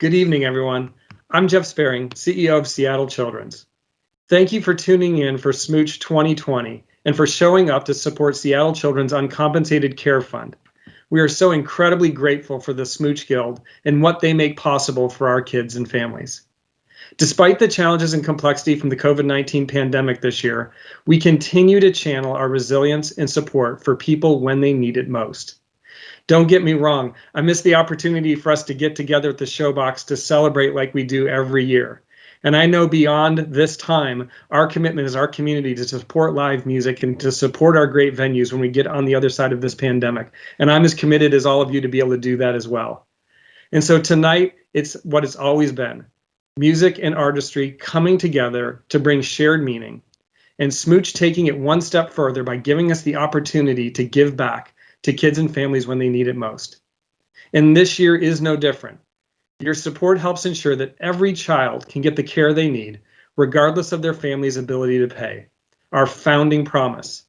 Good evening, everyone. I'm Jeff Sparing, CEO of Seattle Children's. Thank you for tuning in for SMooCH 2020 and for showing up to support Seattle Children's Uncompensated Care Fund. We are so incredibly grateful for the SMooCH Guild and what they make possible for our kids and families. Despite the challenges and complexity from the COVID-19 pandemic this year, we continue to channel our resilience and support for people when they need it most. Don't get me wrong, I miss the opportunity for us to get together at the Showbox to celebrate like we do every year. And I know beyond this time, our commitment is our community to support live music and to support our great venues when we get on the other side of this pandemic. And I'm as committed as all of you to be able to do that as well. And so tonight, it's what it's always been. Music and artistry coming together to bring shared meaning. And SMooCH taking it one step further by giving us the opportunity to give back to kids and families when they need it most. And this year is no different. Your support helps ensure that every child can get the care they need, regardless of their family's ability to pay. Our founding promise.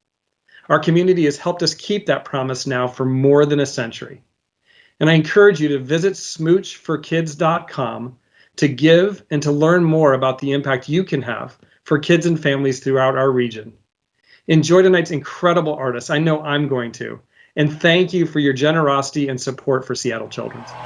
Our community has helped us keep that promise now for more than a century. And I encourage you to visit smoochforkids.com to give and to learn more about the impact you can have for kids and families throughout our region. Enjoy tonight's incredible artists. I know I'm going to. And thank you for your generosity and support for Seattle Children's. 1, 2, 3,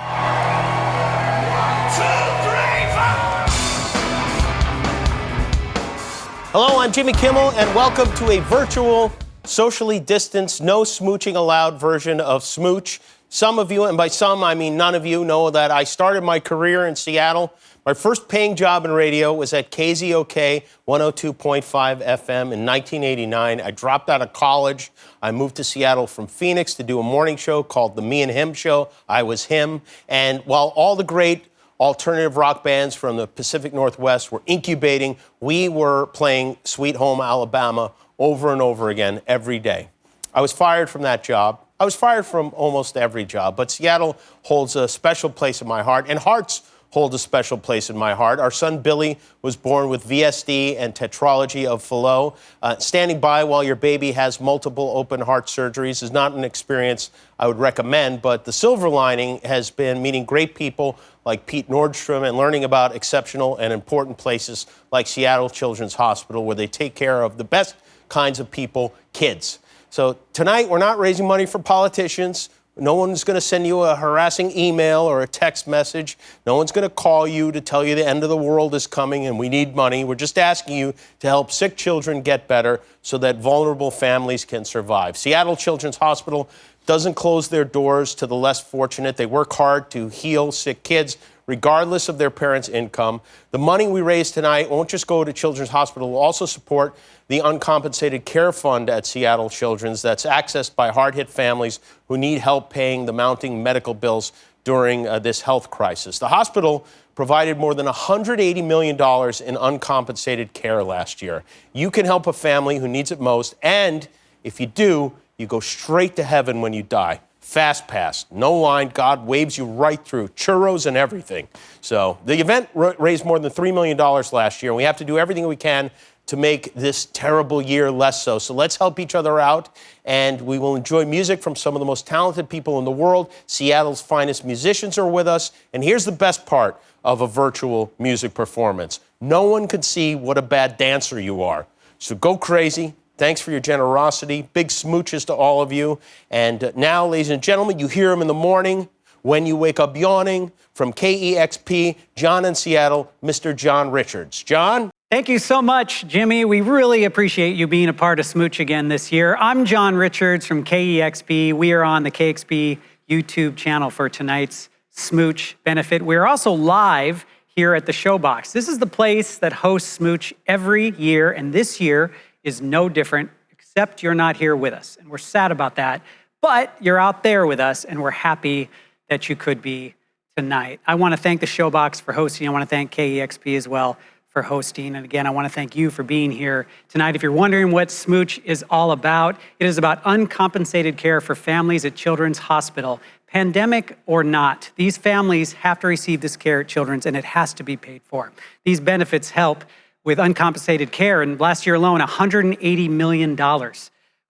4. Hello, I'm Jimmy Kimmel, and welcome to a virtual, socially distanced, no smooching allowed version of SMooCH. Some of you, and by some I mean none of you, know that I started my career in Seattle. My first paying job in radio was at KZOK 102.5 FM in 1989. I dropped out of college. I moved to Seattle from Phoenix to do a morning show called The Me and Him Show. I was him. And while all the great alternative rock bands from the Pacific Northwest were incubating, we were playing Sweet Home Alabama over and over again every day. I was fired from that job. I was fired from almost every job, but Seattle holds a special place in my heart, and hearts hold a special place in my heart. Our son Billy was born with VSD and tetralogy of Fallot. Standing by while your baby has multiple open heart surgeries is not an experience I would recommend, but the silver lining has been meeting great people like Pete Nordstrom and learning about exceptional and important places like Seattle Children's Hospital, where they take care of the best kinds of people, kids. So tonight, we're not raising money for politicians. No one's going to send you a harassing email or a text message. No one's going to call you to tell you the end of the world is coming and we need money. We're just asking you to help sick children get better so that vulnerable families can survive. Seattle Children's Hospital doesn't close their doors to the less fortunate. They work hard to heal sick kids, regardless of their parents' income. The money we raise tonight won't just go to Children's Hospital. We'll also support the Uncompensated Care Fund at Seattle Children's that's accessed by hard-hit families who need help paying the mounting medical bills during this health crisis. The hospital provided more than $180 million in uncompensated care last year. You can help a family who needs it most, and if you do, you go straight to heaven when you die. Fast pass, no line, God waves you right through, churros and everything. So the event raised more than $3 million last year, and we have to do everything we can to make this terrible year less so. So let's help each other out, and we will enjoy music from some of the most talented people in the world. Seattle's finest musicians are with us, and here's the best part of a virtual music performance. No one can see what a bad dancer you are. So go crazy. Thanks for your generosity. Big smooches to all of you. And now, ladies and gentlemen, you hear him in the morning when you wake up yawning. From KEXP, John in Seattle, Mr. John Richards. John? Thank you so much, Jimmy. We really appreciate you being a part of SMooCH again this year. I'm John Richards from KEXP. We are on the KEXP YouTube channel for tonight's SMooCH benefit. We're also live here at the Showbox. This is the place that hosts SMooCH every year, and this year is no different, except you're not here with us. And we're sad about that, but you're out there with us, and we're happy that you could be tonight. I want to thank the Showbox for hosting. I want to thank KEXP as well for hosting. And again, I want to thank you for being here tonight. If you're wondering what SMooCH is all about, it is about uncompensated care for families at Children's Hospital. Pandemic or not, these families have to receive this care at Children's, and it has to be paid for. These benefits help with uncompensated care, and last year alone, $180 million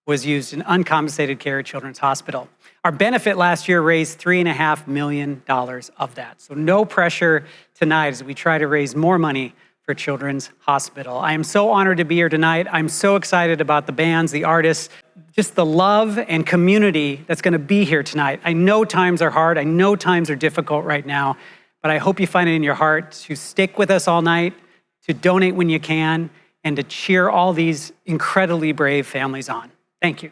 was used in uncompensated care at Children's Hospital. Our benefit last year raised $3.5 million of that. So no pressure tonight as we try to raise more money for Children's Hospital. I am so honored to be here tonight. I'm so excited about the bands, the artists, just the love and community that's gonna be here tonight. I know times are hard, I know times are difficult right now, but I hope you find it in your heart to stick with us all night, to donate when you can, and to cheer all these incredibly brave families on. Thank you.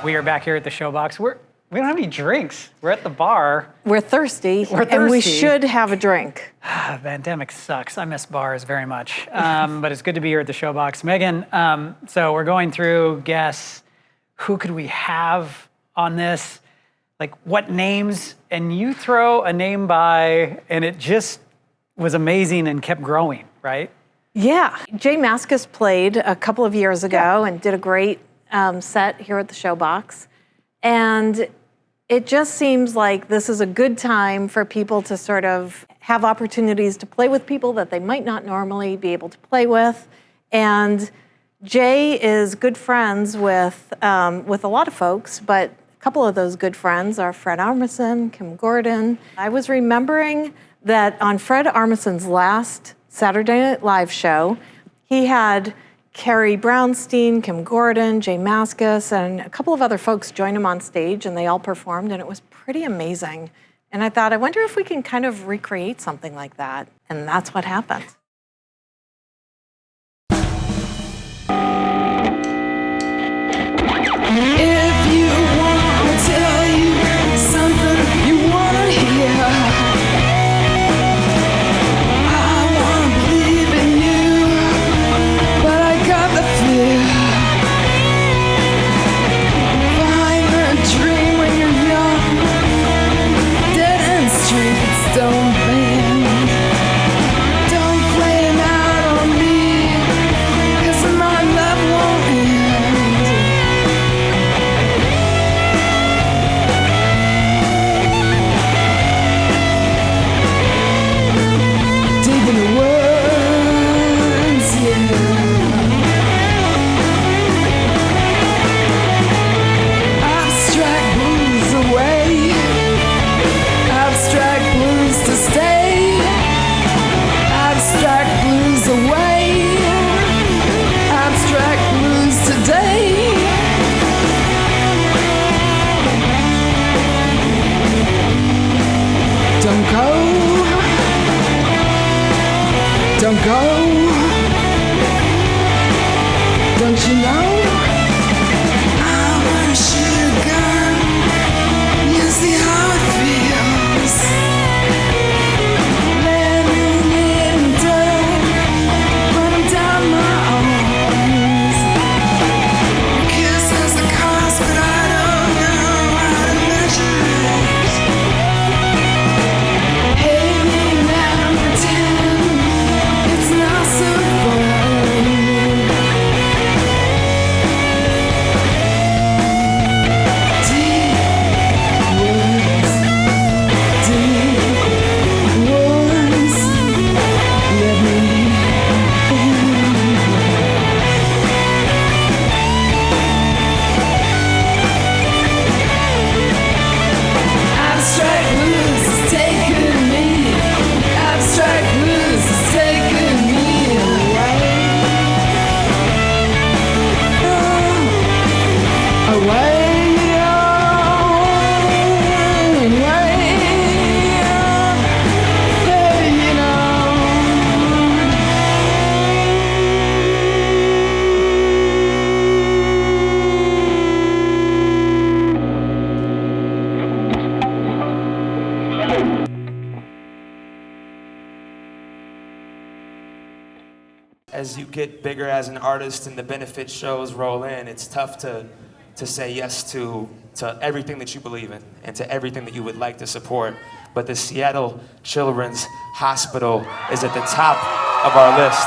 We are back here at the Showbox. We don't have any drinks. We're at the bar. We're thirsty, and we should have a drink. Pandemic sucks. I miss bars very much. But it's good to be here at the Showbox. Megan, so we're going through guess, who could we have on this? Like what names? And you throw a name by, and it just was amazing and kept growing, right? Yeah. Jay Mascis played a couple of years ago and did a great set here at the Showbox. And it just seems like this is a good time for people to sort of have opportunities to play with people that they might not normally be able to play with. And Jay is good friends with a lot of folks, but a couple of those good friends are Fred Armisen, Kim Gordon. I was remembering that on Fred Armisen's last Saturday Night Live show, he had Carrie Brownstein, Kim Gordon, Jay Mascis, and a couple of other folks joined him on stage, and they all performed, and it was pretty amazing. And I thought, I wonder if we can kind of recreate something like that. And that's what happened. If you want to tell you something you want to hear, don't go, don't you know? I wanna shoot a gun, you see how it feels. Let me get in dirt, run down my arms. Your kiss has the cost, but I don't know how to measure it. Hate me now, pretend it's not so fun. As you get bigger as an artist and the benefit shows roll in, it's tough to say yes to everything that you believe in and to everything that you would like to support. but the Seattle Children's Hospital is at the top of our list.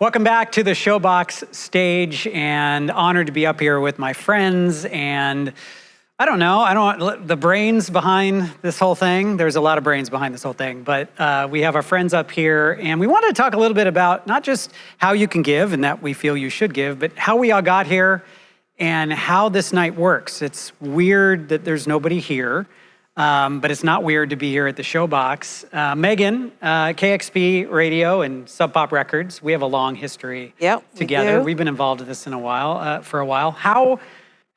Welcome back to the Showbox stage, and honored to be up here with my friends and I don't know the brains behind this whole thing. There's a lot of brains behind this whole thing, but we have our friends up here, and we wanted to talk a little bit about not just how you can give and that we feel you should give, but how we all got here and how this night works. It's weird that there's nobody here, but it's not weird to be here at the Showbox. Megan, KEXP Radio and Sub Pop Records, we have a long history together. We've been involved in this for a while. How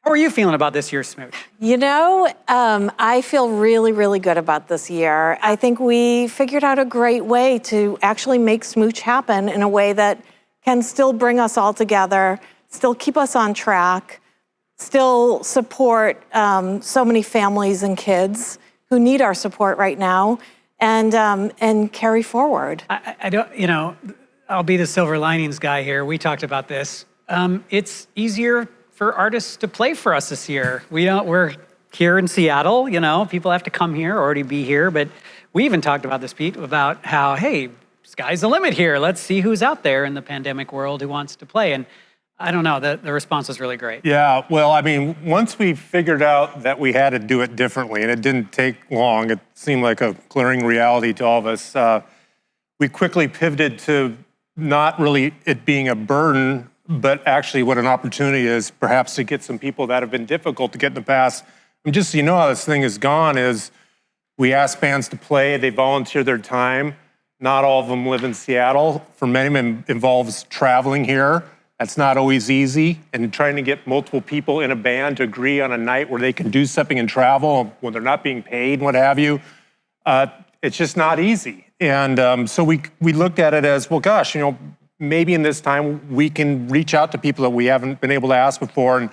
are you feeling about this year's SMooCH? You know, I feel really, really good about this year. I think we figured out a great way to actually make SMooCH happen in a way that can still bring us all together, still keep us on track, still support so many families and kids who need our support right now, and carry forward. I don't, I'll be the silver linings guy here. We talked about this. It's easier for artists to play for us this year. We're here in Seattle, people have to come here, already be here, but we even talked about this, Pete, about how, hey, sky's the limit here. Let's see who's out there in the pandemic world who wants to play. And I don't know, the response was really great. Yeah, well, I mean, once we figured out that we had to do it differently, and it didn't take long, it seemed like a glaring reality to all of us, we quickly pivoted to not really it being a burden, but actually what an opportunity is perhaps to get some people that have been difficult to get in the past. And just so you know how this thing has gone is we ask bands to play, they volunteer their time. Not all of them live in Seattle. For many, it involves traveling here. That's not always easy. And trying to get multiple people in a band to agree on a night where they can do something and travel when they're not being paid and what have you, it's just not easy. And so we looked at it as, well, gosh, maybe in this time we can reach out to people that we haven't been able to ask before, and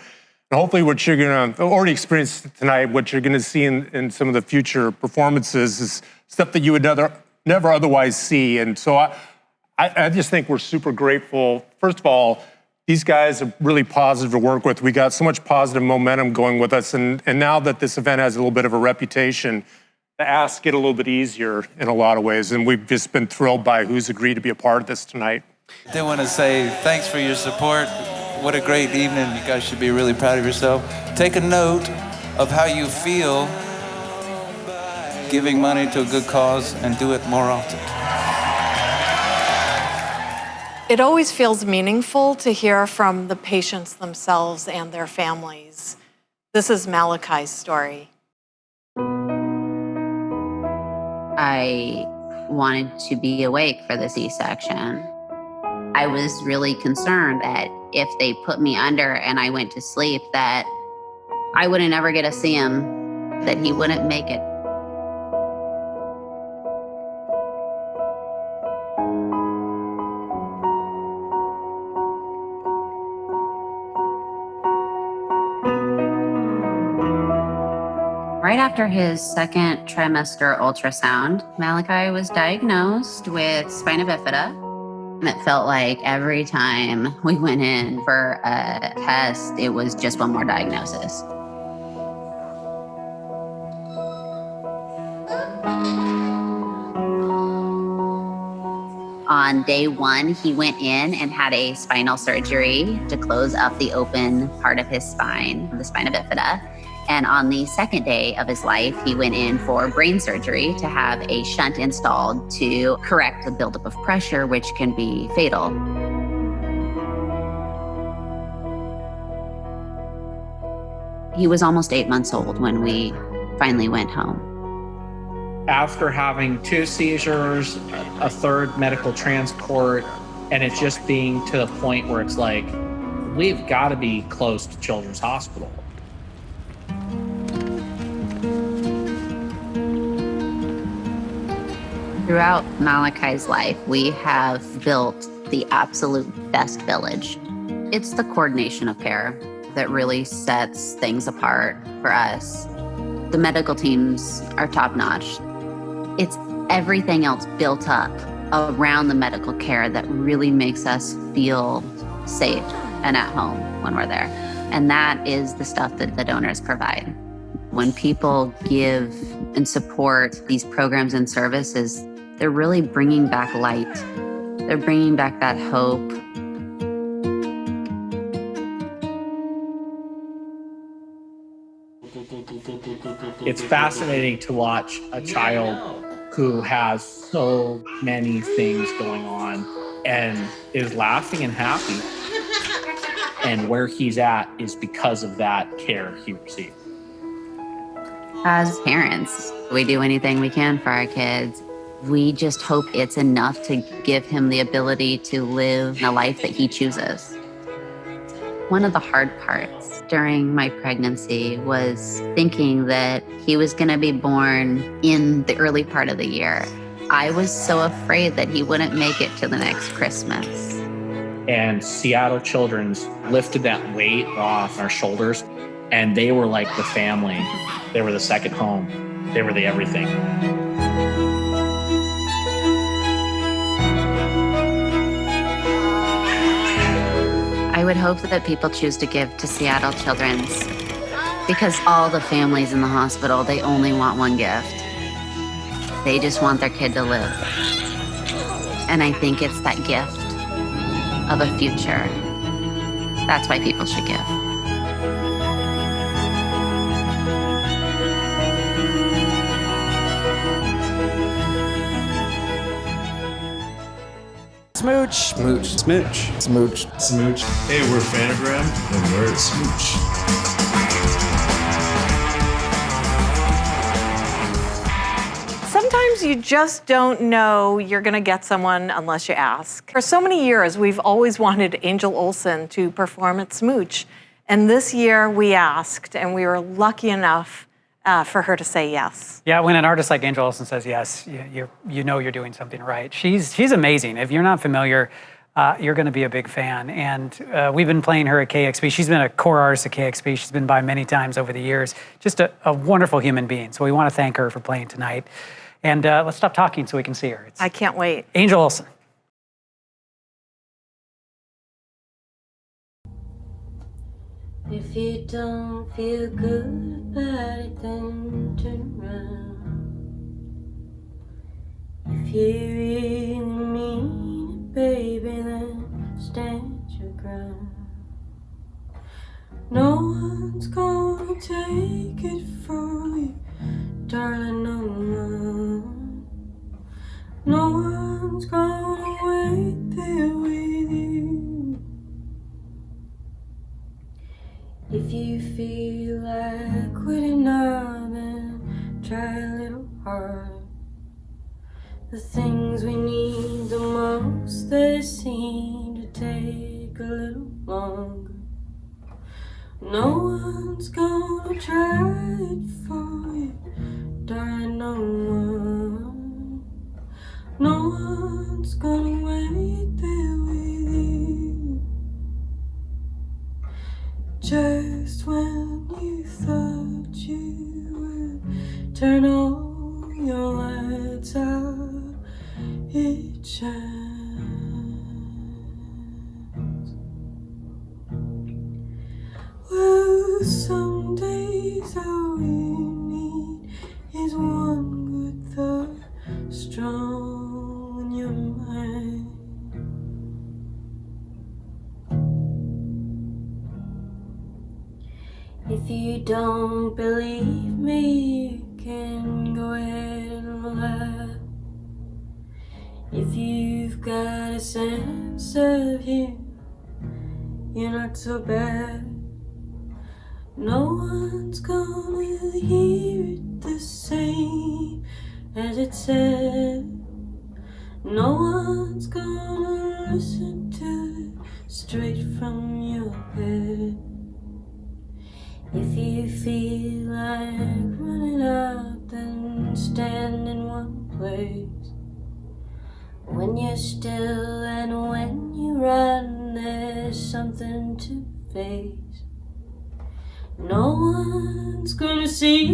hopefully what you're gonna already experience tonight, what you're gonna see in some of the future performances is stuff that you would never otherwise see. And so I just think we're super grateful. First of all, these guys are really positive to work with. We got so much positive momentum going with us, and now that this event has a little bit of a reputation, the asks get a little bit easier in a lot of ways, and we've just been thrilled by who's agreed to be a part of this tonight. I did want to say thanks for your support. What a great evening. You guys should be really proud of yourself. Take a note of how you feel giving money to a good cause, and do it more often. It always feels meaningful to hear from the patients themselves and their families. This is Malachi's story. I wanted to be awake for the C-section. I was really concerned that if they put me under and I went to sleep, that I wouldn't ever get to see him, that he wouldn't make it. Right after his second trimester ultrasound, Malachi was diagnosed with spina bifida. And it felt like every time we went in for a test, it was just one more diagnosis. On day one, he went in and had a spinal surgery to close up the open part of his spine, the spina bifida. And on the second day of his life, he went in for brain surgery to have a shunt installed to correct the buildup of pressure, which can be fatal. He was almost 8 months old when we finally went home. After having 2 seizures, a third medical transport, and it just being to the point where it's like, we've got to be close to Children's Hospital. Throughout Malachi's life, we have built the absolute best village. It's the coordination of care that really sets things apart for us. The medical teams are top-notch. It's everything else built up around the medical care that really makes us feel safe and at home when we're there. And that is the stuff that the donors provide. When people give and support these programs and services, they're really bringing back light. They're bringing back that hope. It's fascinating to watch a child who has so many things going on and is laughing and happy. And where he's at is because of that care he received. As parents, we do anything we can for our kids. We just hope it's enough to give him the ability to live a life that he chooses. One of the hard parts during my pregnancy was thinking that he was going to be born in the early part of the year. I was so afraid that he wouldn't make it to the next Christmas. And Seattle Children's lifted that weight off our shoulders, and they were like the family. They were the second home. They were the everything. I would hope that people choose to give to Seattle Children's because all the families in the hospital, they only want one gift. They just want their kid to live. And I think it's that gift of a future. That's why people should give. SMooCH. SMooCH. SMooCH. SMooCH. SMooCH. Hey, we're Fanagram, and we're at SMooCH. Sometimes you just don't know you're going to get someone unless you ask. For so many years, we've always wanted Angel Olsen to perform at SMooCH. And this year we asked, and we were lucky enough for her to say yes. Yeah, when an artist like Angel Olsen says yes, you know you're doing something right. She's amazing. If you're not familiar, you're going to be a big fan. And we've been playing her at KEXP. She's been a core artist at KEXP. She's been by many times over the years. Just a wonderful human being. So we want to thank her for playing tonight. And let's stop talking so we can see her. I can't wait. Angel Olsen. If you don't feel good about it, then turn around. If you really mean it, baby, then stand your ground. No one's gonna take it from you, darling, no one. No one's gonna wait there with you. If you feel like quitting now, then try a little harder. The things we need the most, they seem to take a little longer. No one's gonna try it for you, darling, no one. No one's gonna wait there with you. Just when you thought you would turn all your lights out, it shines. Well, some days all you need is one good thought strong in your mind. If you don't believe me, you can go ahead and laugh. If you've got a sense of humor, you're not so bad. No one's gonna hear it the same as it said. No one's gonna listen to it straight from your head. If you feel like running out, then stand in one place. When you're still and when you run, there's something to face. No one's gonna see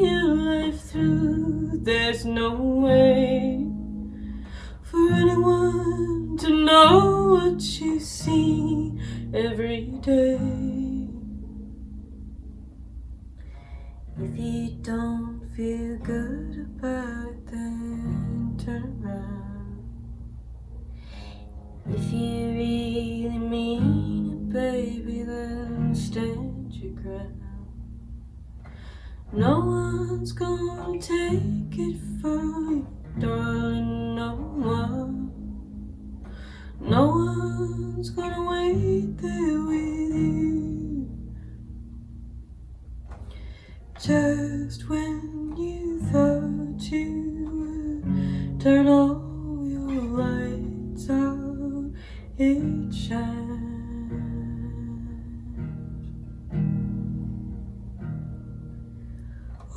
your life through. There's no way for anyone to know what you see every day. If you don't feel good about it, then turn around. If you really mean it, baby, then stand your ground. No one's gonna take it from you, darling, no one. No one's gonna wait there with you. Just when you thought you would turn all your lights out, it shines.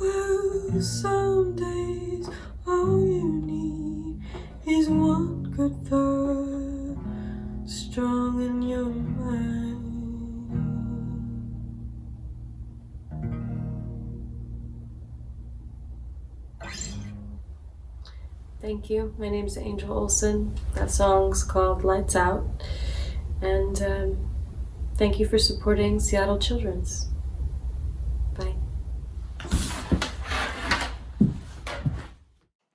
Well, some days all you need is one good thought strong in your mind. Thank you. My name's Angel Olsen. That song's called Lights Out. And thank you for supporting Seattle Children's. Bye.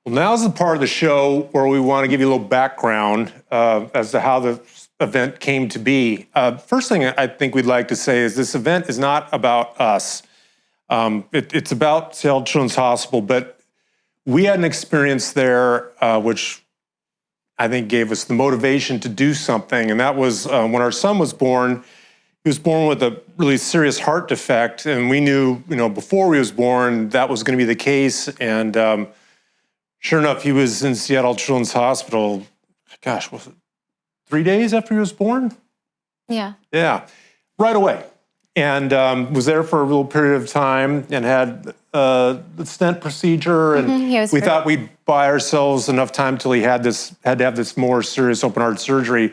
Well, now's the part of the show where we want to give you a little background as to how the event came to be. First thing I think we'd like to say is this event is not about us. It's about Seattle Children's Hospital, but we had an experience there which I think gave us the motivation to do something, and that was when our son was born. He was born with a really serious heart defect, and we knew, before he was born that was going to be the case. And sure enough, he was in Seattle Children's Hospital. Gosh, was it 3 days after he was born? Yeah. Yeah, right away. And was there for a little period of time and had the stent procedure. And we thought we'd buy ourselves enough time till he had to have this more serious open heart surgery.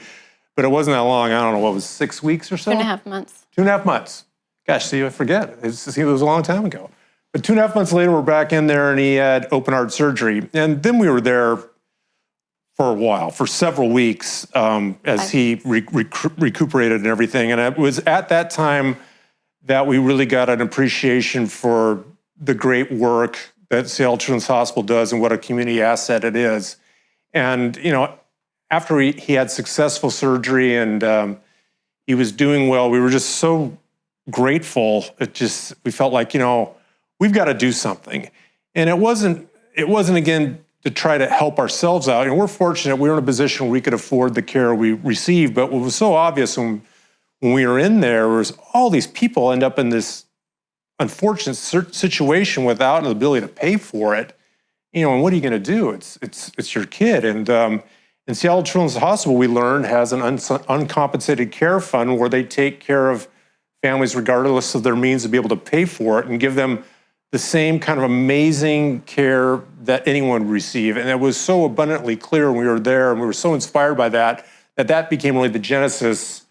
But it wasn't that long. I don't know, what was it, 6 weeks or so? 2.5 months. 2.5 months. Gosh, see, I forget. It was a long time ago. But 2.5 months later, we're back in there and he had open heart surgery. And then we were there for a while, for several weeks, as he recuperated and everything. And it was at that time that we really got an appreciation for the great work that Seattle Children's Hospital does and what a community asset it is. And, after he had successful surgery and he was doing well, we were just so grateful. We felt like, we've got to do something. And it wasn't again, to try to help ourselves out. We're fortunate we were in a position where we could afford the care we received, but what was so obvious when we were in there was all these people end up in this unfortunate situation without an ability to pay for it. And what are you going to do? It's your kid. And in Seattle Children's Hospital, we learned, has an uncompensated care fund where they take care of families regardless of their means to be able to pay for it and give them the same kind of amazing care that anyone would receive. And it was so abundantly clear when we were there, and we were so inspired by that became really the genesis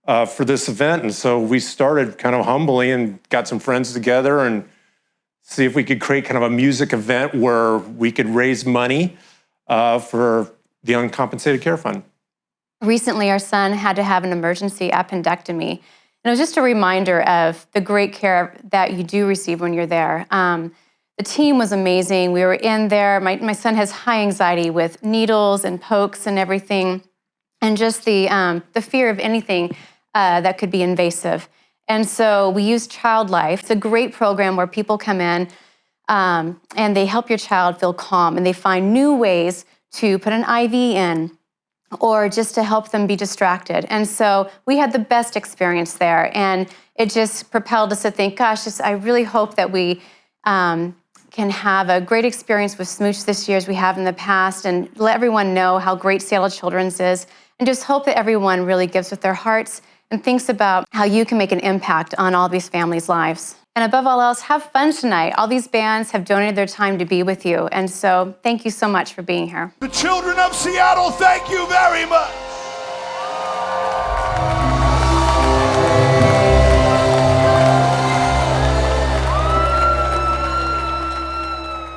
for this event. And so we started kind of humbly and got some friends together and see if we could create kind of a music event where we could raise money for the uncompensated care fund. Recently, our son had to have an emergency appendectomy. And it was just a reminder of the great care that you do receive when you're there. The team was amazing. We were in there. My son has high anxiety with needles and pokes and everything, and just the fear of anything that could be invasive. And so we used Child Life. It's a great program where people come in and they help your child feel calm, and they find new ways to put an IV in or just to help them be distracted. And so we had the best experience there, and it just propelled us to think, gosh, I really hope that we can have a great experience with SMooCH this year as we have in the past, and let everyone know how great Seattle Children's is, and just hope that everyone really gives with their hearts and thinks about how you can make an impact on all these families' lives. And above all else, have fun tonight. All these bands have donated their time to be with you, and so thank you so much for being here. The children of Seattle, thank you very much.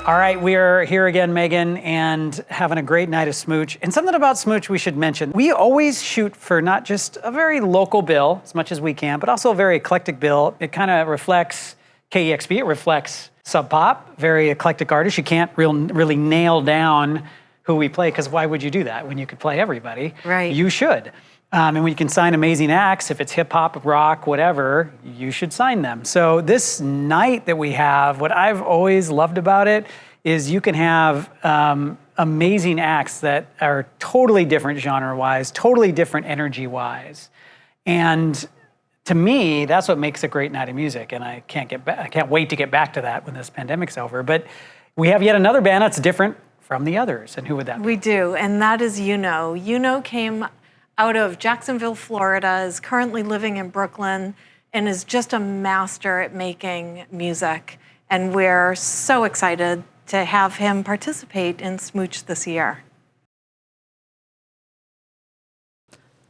All right, we are here again, Megan, and having a great night of SMooCH. And something about SMooCH we should mention. We always shoot for not just a very local bill, as much as we can, but also a very eclectic bill. It kind of reflects KEXP. It reflects Sub Pop, very eclectic artists. You can't really nail down who we play, because why would you do that when you could play everybody? Right. You should. And when you can sign amazing acts, if it's hip hop, rock, whatever, you should sign them. So this night that we have, what I've always loved about it is you can have amazing acts that are totally different genre-wise, totally different energy-wise. And to me, that's what makes a great night of music. And I can't wait to get back to that when this pandemic's over. But we have yet another band that's different from the others. And who would that be? We do, and that is Yuno. Yuno came out of Jacksonville, Florida, is currently living in Brooklyn, and is just a master at making music. And we're so excited to have him participate in SMooCH this year.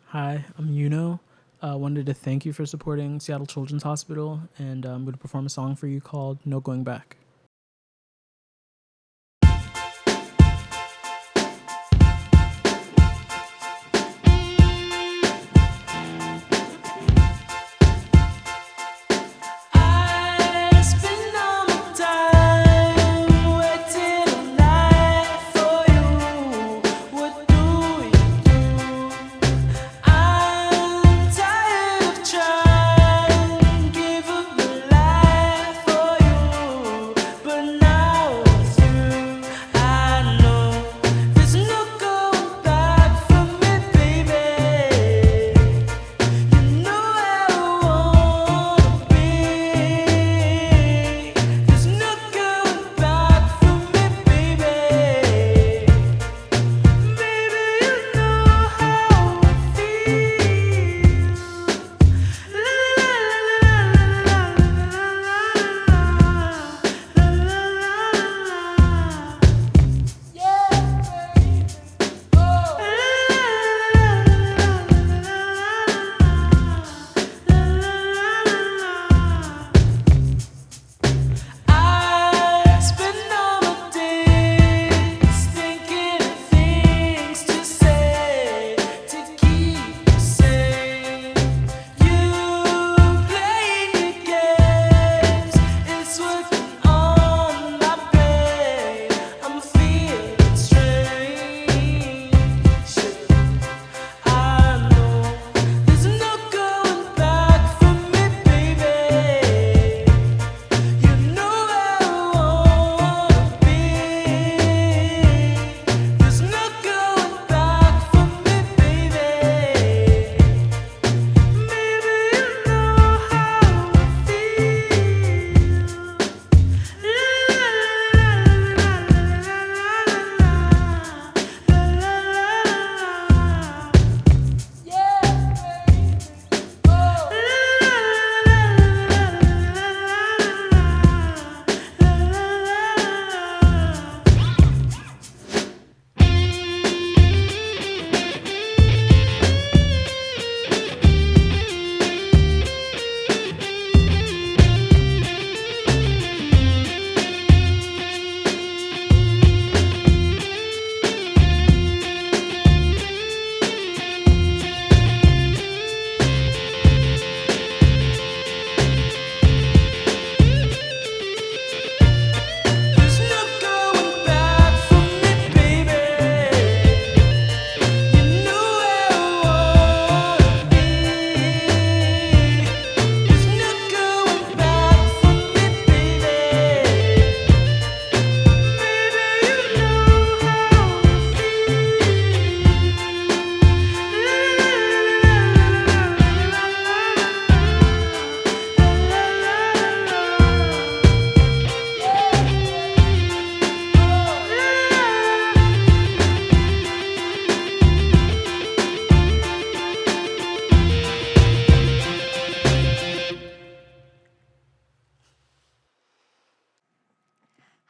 Hi, I'm Yuno. Wanted to thank you for supporting Seattle Children's Hospital, and I'm going to perform a song for you called No Going Back.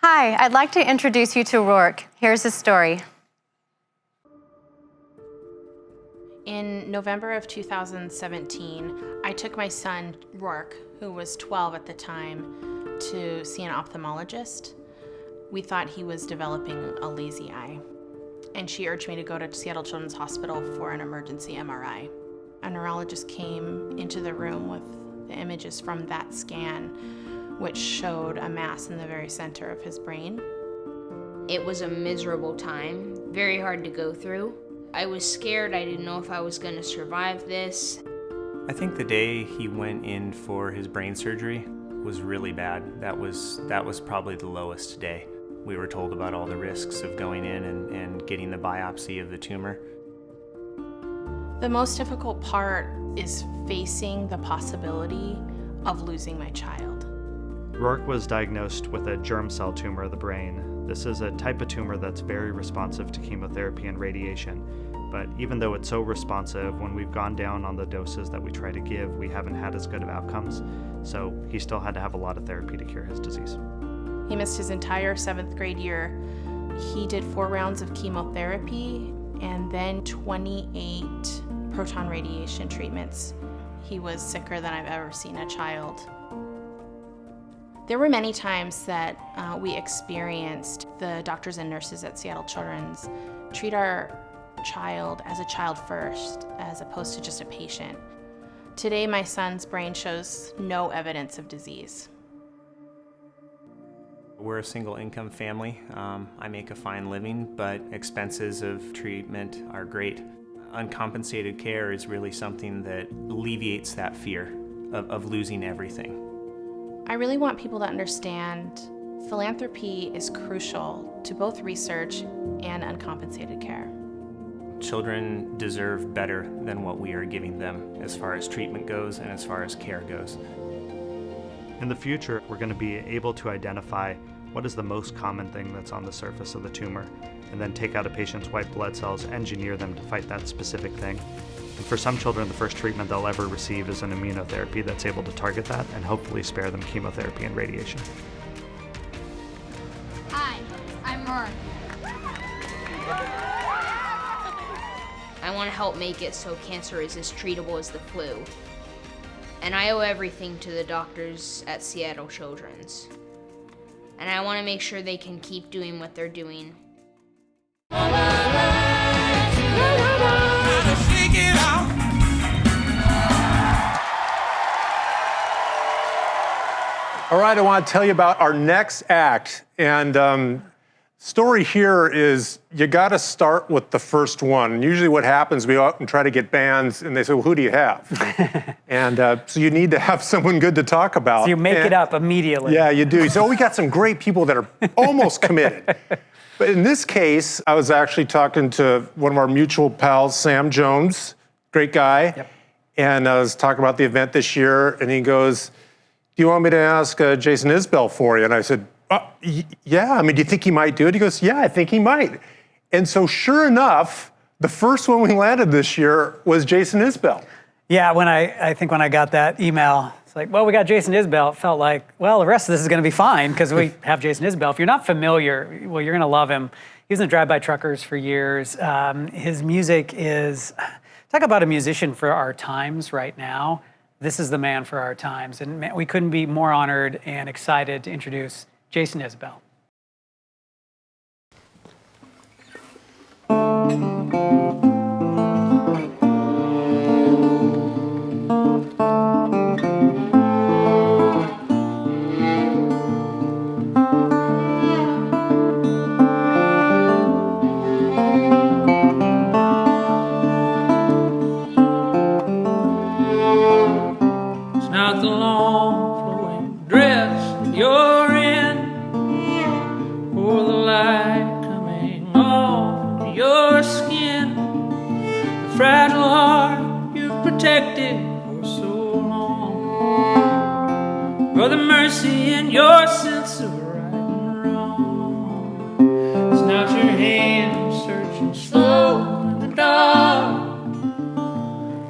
Hi, I'd like to introduce you to Rourke. Here's his story. In November of 2017, I took my son, Rourke, who was 12 at the time, to see an ophthalmologist. We thought he was developing a lazy eye, and she urged me to go to Seattle Children's Hospital for an emergency MRI. A neurologist came into the room with the images from that scan, which showed a mass in the very center of his brain. It was a miserable time, very hard to go through. I was scared. I didn't know if I was going to survive this. I think the day he went in for his brain surgery was really bad. That was probably the lowest day. We were told about all the risks of going in and getting the biopsy of the tumor. The most difficult part is facing the possibility of losing my child. Rourke was diagnosed with a germ cell tumor of the brain. This is a type of tumor that's very responsive to chemotherapy and radiation. But even though it's so responsive, when we've gone down on the doses that we try to give, we haven't had as good of outcomes. So he still had to have a lot of therapy to cure his disease. He missed his entire 7th grade year. He did 4 rounds of chemotherapy and then 28 proton radiation treatments. He was sicker than I've ever seen a child. There were many times that we experienced the doctors and nurses at Seattle Children's treat our child as a child first, as opposed to just a patient. Today, my son's brain shows no evidence of disease. We're a single income family. I make a fine living, but expenses of treatment are great. Uncompensated care is really something that alleviates that fear of losing everything. I really want people to understand philanthropy is crucial to both research and uncompensated care. Children deserve better than what we are giving them as far as treatment goes and as far as care goes. In the future, we're going to be able to identify what is the most common thing that's on the surface of the tumor, and then take out a patient's white blood cells, engineer them to fight that specific thing. And for some children, the first treatment they'll ever receive is an immunotherapy that's able to target that and hopefully spare them chemotherapy and radiation. Hi, I'm Rourke. I want to help make it so cancer is as treatable as the flu. And I owe everything to the doctors at Seattle Children's. And I want to make sure they can keep doing what they're doing. All right, I want to tell you about our next act. And story here is you got to start with the first one. And usually what happens, we go out and try to get bands, and they say, well, who do you have? And so you need to have someone good to talk about. So you make it up immediately. Yeah, you do. So we got some great people that are almost committed. But in this case, I was actually talking to one of our mutual pals, Sam Jones, great guy. Yep. And I was talking about the event this year, and he goes, do you want me to ask Jason Isbell for you? And I said, yeah, I mean, do you think he might do it? He goes, yeah, I think he might. And so sure enough, the first one we landed this year was Jason Isbell. Yeah, I think when I got that email, it's like, well, we got Jason Isbell. It felt like, well, the rest of this is going to be fine because we have Jason Isbell. If you're not familiar, well, you're going to love him. He was in Drive-By Truckers for years. His music is, talk about a musician for our times right now. This is the man for our times. And man, we couldn't be more honored and excited to introduce Jason Isbell. It's not the long flowing dress that you're in, or the light coming off your skin, the fragile heart you've protected for so long, or the mercy in your sense of right and wrong. It's not your hand searching slow in the dark,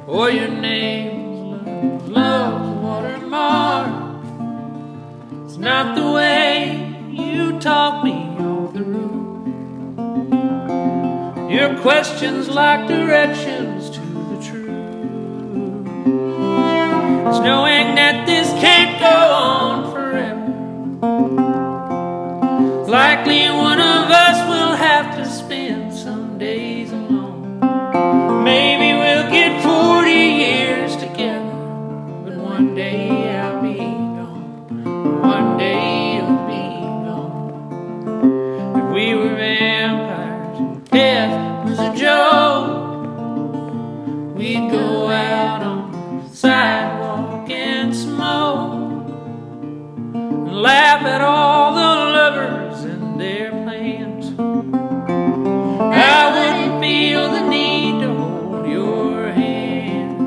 or your name's love's watermark. It's not the way you talk me off the roof. Your questions like directions to the truth. It's knowing that this can't go on forever. Likely one of us will have to spend some days alone. Maybe we'll get 40 years together, but one day I'll be gone. One sidewalk and smoke, and laugh at all the lovers and their plans. I wouldn't feel the need to hold your hand,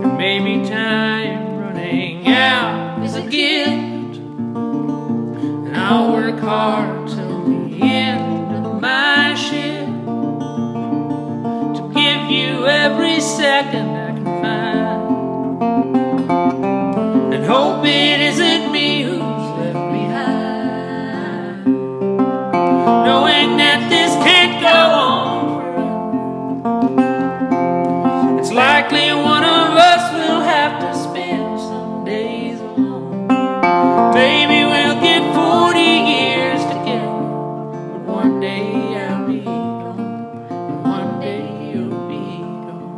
and maybe time running out is a gift, and I'll work hard till the end of my shift to give you every second I can find, and hope it isn't me who's left behind, knowing that this can't go on forever. It's likely one of us will have to spend some days alone. Maybe we'll get 40 years together, but one day I'll be gone, and one day you'll be gone.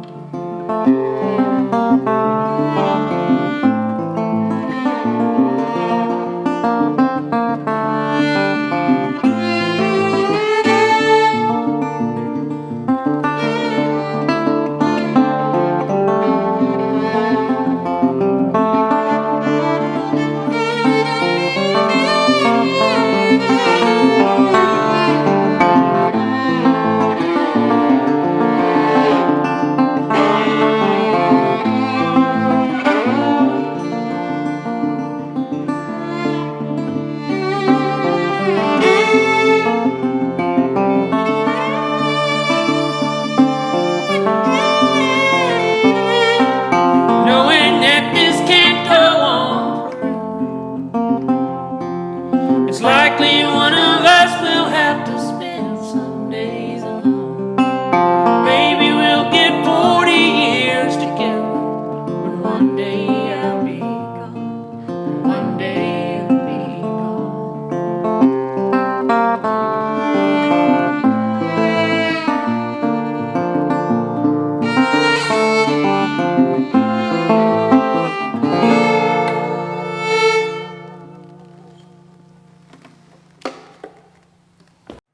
Knowing that this can't go on forever. It's likely one of us will have to spend some days alone. Maybe we'll get 40 years together, but one day I'll be gone, and one day you'll be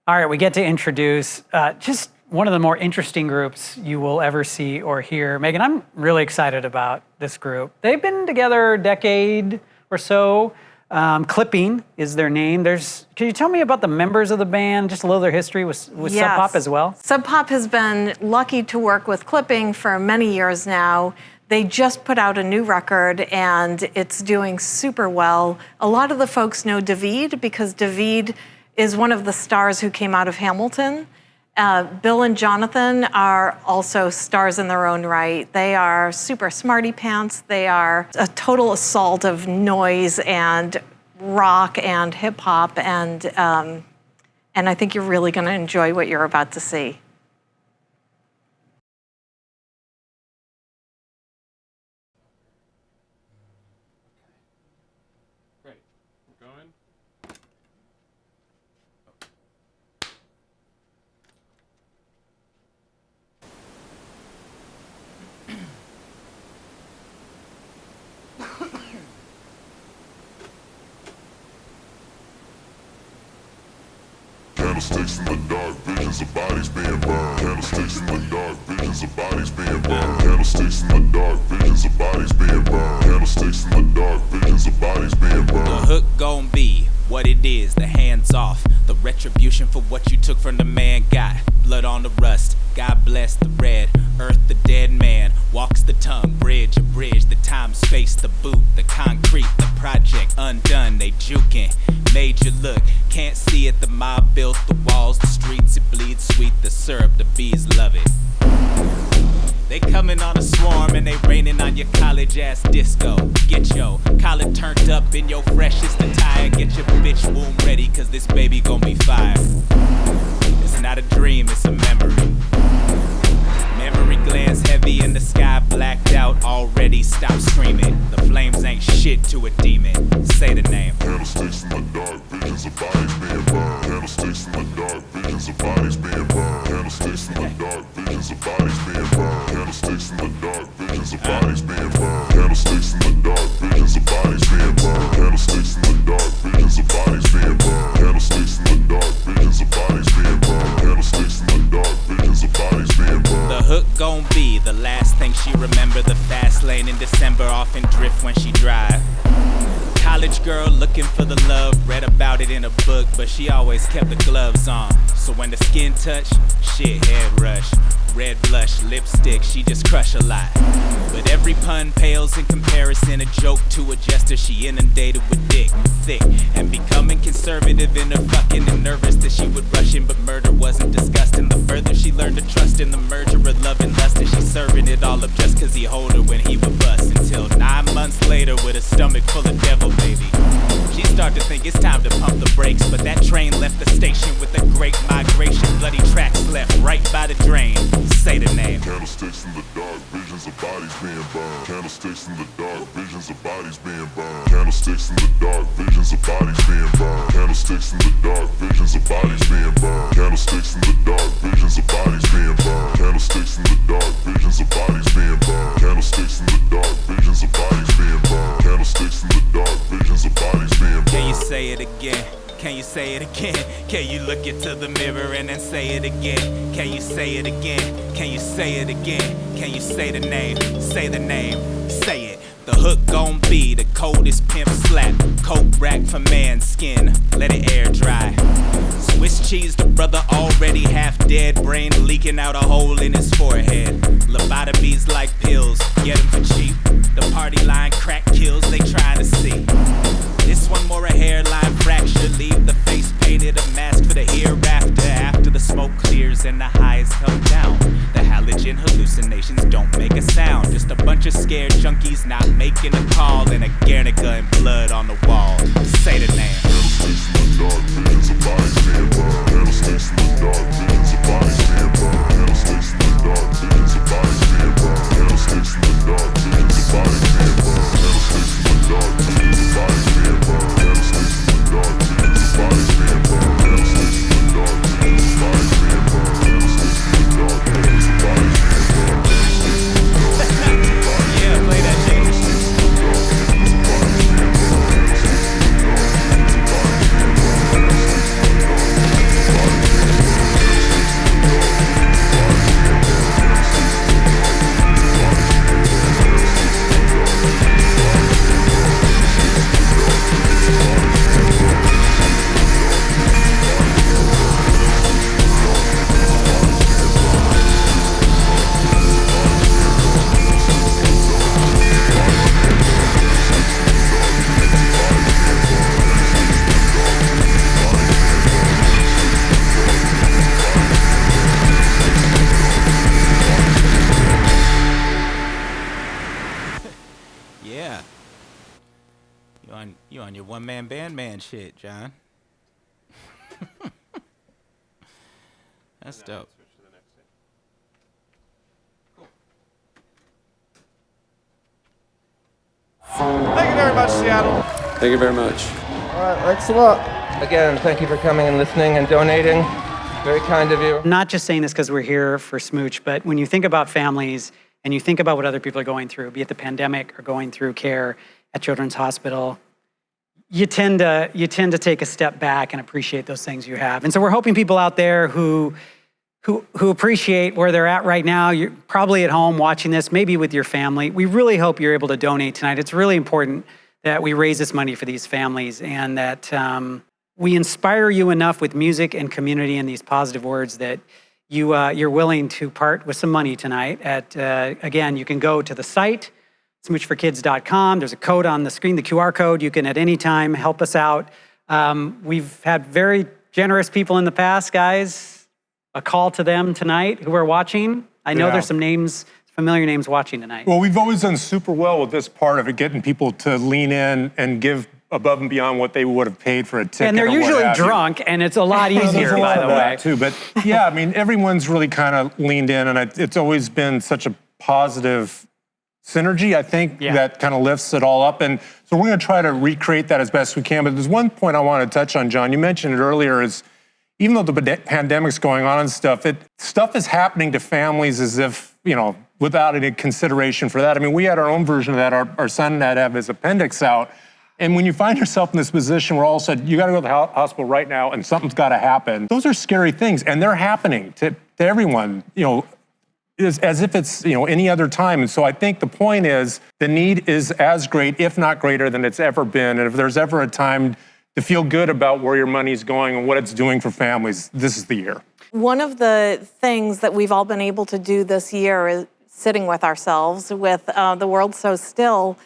All right, we get to introduce just one of the more interesting groups you will ever see or hear. Megan, I'm really excited about this group. They've been together a decade or so. Clipping is their name. Can you tell me about the members of the band, just a little of their history with Yes. Sub Pop as well? Sub Pop has been lucky to work with Clipping for many years now. They just put out a new record and it's doing super well. A lot of the folks know David because David is one of the stars who came out of Hamilton. Bill and Jonathan are also stars in their own right. They are super smarty pants. They are a total assault of noise and rock and hip hop, and I think you're really going to enjoy what you're about to see. Great. We're going. Candlesticks in the dark, visions of bodies being burned. Candlesticks in the dark, visions of bodies being burned. Candlesticks in the dark, visions of bodies being burned. Candlesticks in the dark, visions of bodies being burned. The hook gon' be what it is, the hands off. The retribution for what you took from the man got. Blood on the rust, God bless the red. Earth the dead man, walks the tongue. Bridge, a bridge, the time, space, the boot. The concrete, the project, undone, they juking. Made you look, can't see it, the mob built the walls. The streets, it bleeds sweet, the syrup, the bees love it. They coming on a swarm and they raining on your college ass disco. Get your collar turned up in your freshest attire. Get your bitch womb ready, cause this baby gon' be fire. It's not a dream, it's a memory. Memory glands heavy in the sky, blacked out already. Stop screaming, the flames ain't shit to a demon. Say the name. Candlesticks in the dark, visions of bodies being burned. Candlesticks in the dark, visions of bodies being burned. Candlesticks in the dark, visions of bodies being burned. Candlesticks in the dark, visions of bodies being burned. Candlesticks in the dark, visions of bodies being burned. Candlesticks in the dark, visions of bodies being burned. Candlesticks in the dark, visions of bodies being burned. Candlesticks in the dark, visions of bodies being burned. The hook gon' be the last thing she remember. The fast lane into December off and drift when she drive. College girl looking for the love, read about it in a book, but she always kept the gloves on. So when the skin touch, shit, head rush. Red blush, lipstick, she just crush a lot. But every pun pales in comparison, a joke to a jester. She inundated with dick, thick, and becoming conservative in her fucking and nervous that she would rush in, but murder wasn't disgusting. The further she learned to trust in the merger of love and lust, and she's serving it all up just cause he hold her when he would bust. Until 9 months later with a stomach full of devil baby, she start to think it's time to pump the brakes, but that train left the station with a great migration. Bloody tracks left right by the drain. Say the name. Candlesticks in the dark, visions of bodies being burned. Candlesticks in the dark, visions of bodies being burned. Candlesticks in the dark, visions of bodies being burned. Candlesticks in the dark, visions of bodies being burned. Candlesticks in the dark, visions of bodies being burned. Candlesticks in the dark, visions of bodies being burned. Candlesticks in the dark, visions of bodies being burned. Candlesticks in the dark, visions of bodies being burned. Can you say it again? Can you say it again? Can you look into the mirror and then say it again? Can you say it again? Can you say it again? Can you say the name? Say the name. Say it. The hook gon' be the coldest pimp slap. Coke rack for man's skin. Let it air dry. Swiss cheese, the brother already half dead. Brain leaking out a hole in his forehead. Lobotomies like pills, get them for cheap. The party line crack kills, they trying to see. This one more a hairline fracture. Leave the face painted a mask for the hereafter. After the smoke clears and the highs come down. The halogen hallucinations don't make a sound. Just a bunch of scared junkies not making a call. And a Guernica and blood on the wall. Say the name. Candlesticks in the dark, visions of bodies being burned. Candlesticks in the dark, visions of bodies being burned. Candlesticks in the dark, visions of bodies being burned. Candlesticks in the dark, visions of bodies being burned. Candlesticks in the dark, visions of bodies being burned. Candlesticks in the dark, visions of bodies being burned. Candlesticks in the dark, visions of bodies being burned. Candlesticks in the dark, visions of bodies being burned. Yeah, play that shit. Yeah. You on your one-man band man shit, John. That's dope. Thank you very much, Seattle. Thank you very much. All right, thanks a lot. Again, thank you for coming and listening and donating. Very kind of you. I'm not just saying this because we're here for SMooCH, but when you think about families and you think about what other people are going through, be it the pandemic or going through care at Children's Hospital, you tend to take a step back and appreciate those things you have. And so we're hoping people out there who appreciate where they're at right now, you're probably at home watching this, maybe with your family. We really hope you're able to donate tonight. It's really important that we raise this money for these families and that we inspire you enough with music and community and these positive words that you're willing to part with some money tonight. Again, you can go to the site, smoochforkids.com. There's a code on the screen, the QR code. You can at any time help us out. We've had very generous people in the past, guys. A call to them tonight who are watching. I know there's some names, familiar names watching tonight. Well, we've always done super well with this part of it, getting people to lean in and give above and beyond what they would have paid for a ticket. And they're usually drunk, and it's a lot easier, by the way. Too, but yeah, I mean, everyone's really kind of leaned in, and it's always been such a positive synergy, I think, that kind of lifts it all up. And so we're going to try to recreate that as best we can. But there's one point I want to touch on, John. You mentioned it earlier, is even though the pandemic's going on and stuff is happening to families as if, without any consideration for that. I mean, we had our own version of that. Our son had to have his appendix out. And when you find yourself in this position where all of a sudden you got to go to the hospital right now and something's got to happen, those are scary things, and they're happening to everyone. as if it's, any other time. And so I think the point is the need is as great, if not greater, than it's ever been. And if there's ever a time to feel good about where your money's going and what it's doing for families, this is the year. One of the things that we've all been able to do this year is sitting with ourselves with the world so still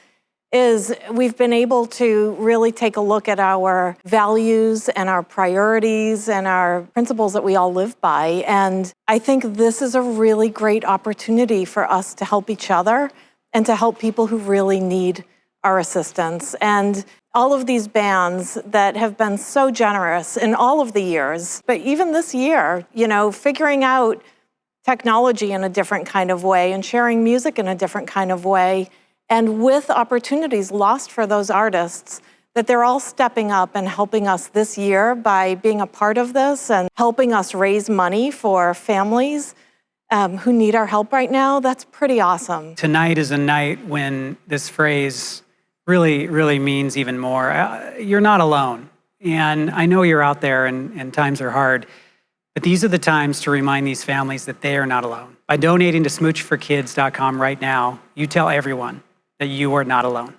is we've been able to really take a look at our values and our priorities and our principles that we all live by. And I think this is a really great opportunity for us to help each other and to help people who really need our assistance. And all of these bands that have been so generous in all of the years, but even this year, figuring out technology in a different kind of way and sharing music in a different kind of way, and with opportunities lost for those artists, that they're all stepping up and helping us this year by being a part of this and helping us raise money for families who need our help right now. That's pretty awesome. Tonight is a night when this phrase really, really means even more. You're not alone. And I know you're out there and times are hard, but these are the times to remind these families that they are not alone. By donating to SMooCHforkids.com right now, you tell everyone that you are not alone.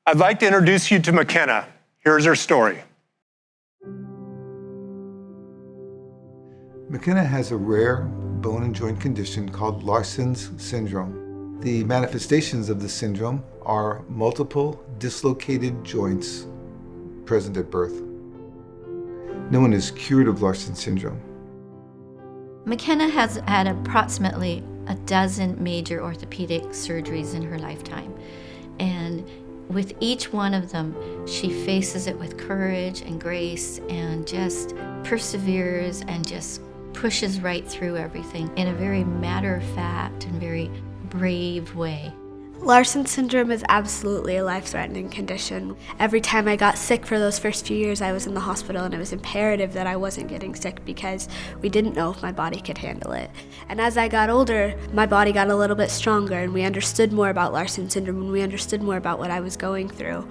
I'd like to introduce you to Makenna. Here's her story. Makenna has a rare bone and joint condition called Larsen's syndrome. The manifestations of the syndrome are multiple dislocated joints present at birth. No one is cured of Larsen's syndrome. Makenna has had approximately a dozen major orthopedic surgeries in her lifetime. And with each one of them, she faces it with courage and grace and just perseveres and just pushes right through everything in a very matter-of-fact and very brave way. Larsen's syndrome is absolutely a life-threatening condition. Every time I got sick for those first few years I was in the hospital, and it was imperative that I wasn't getting sick because we didn't know if my body could handle it. And as I got older, my body got a little bit stronger, and we understood more about Larsen's syndrome, and we understood more about what I was going through.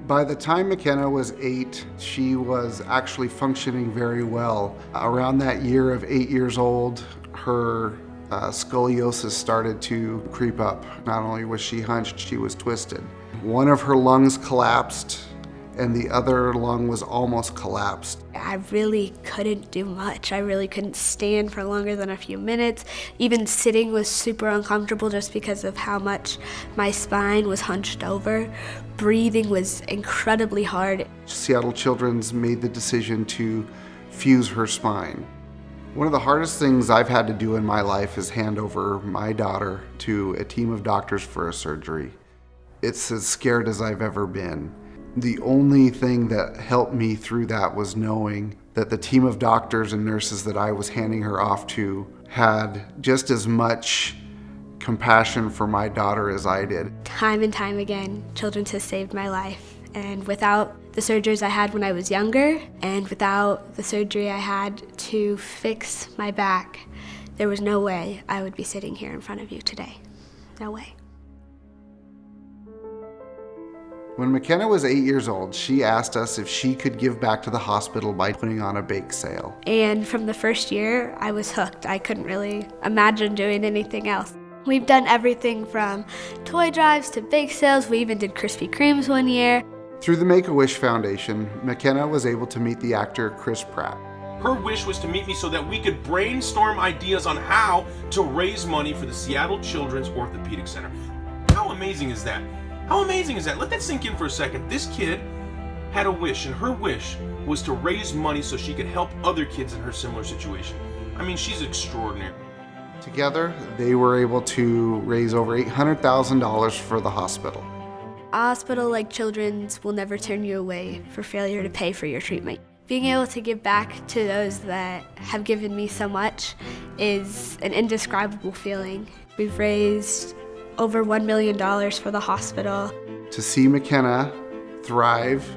By the time Makenna was 8, she was actually functioning very well. Around that year of 8 years old, her scoliosis started to creep up. Not only was she hunched, she was twisted. One of her lungs collapsed and the other lung was almost collapsed. I really couldn't do much. I really couldn't stand for longer than a few minutes. Even sitting was super uncomfortable just because of how much my spine was hunched over. Breathing was incredibly hard. Seattle Children's made the decision to fuse her spine. One of the hardest things I've had to do in my life is hand over my daughter to a team of doctors for a surgery. It's as scared as I've ever been. The only thing that helped me through that was knowing that the team of doctors and nurses that I was handing her off to had just as much compassion for my daughter as I did. Time and time again, Children's has saved my life. And without the surgeries I had when I was younger, and without the surgery I had to fix my back, there was no way I would be sitting here in front of you today. No way. When Makenna was 8 years old, she asked us if she could give back to the hospital by putting on a bake sale. And from the first year, I was hooked. I couldn't really imagine doing anything else. We've done everything from toy drives to bake sales. We even did Krispy Kremes one year. Through the Make-A-Wish Foundation, Makenna was able to meet the actor Chris Pratt. Her wish was to meet me so that we could brainstorm ideas on how to raise money for the Seattle Children's Orthopedic Center. How amazing is that? How amazing is that? Let that sink in for a second. This kid had a wish, and her wish was to raise money so she could help other kids in her similar situation. I mean, she's extraordinary. Together, they were able to raise over $800,000 for the hospital. A hospital like Children's will never turn you away for failure to pay for your treatment. Being able to give back to those that have given me so much is an indescribable feeling. We've raised over $1 million for the hospital. To see Makenna thrive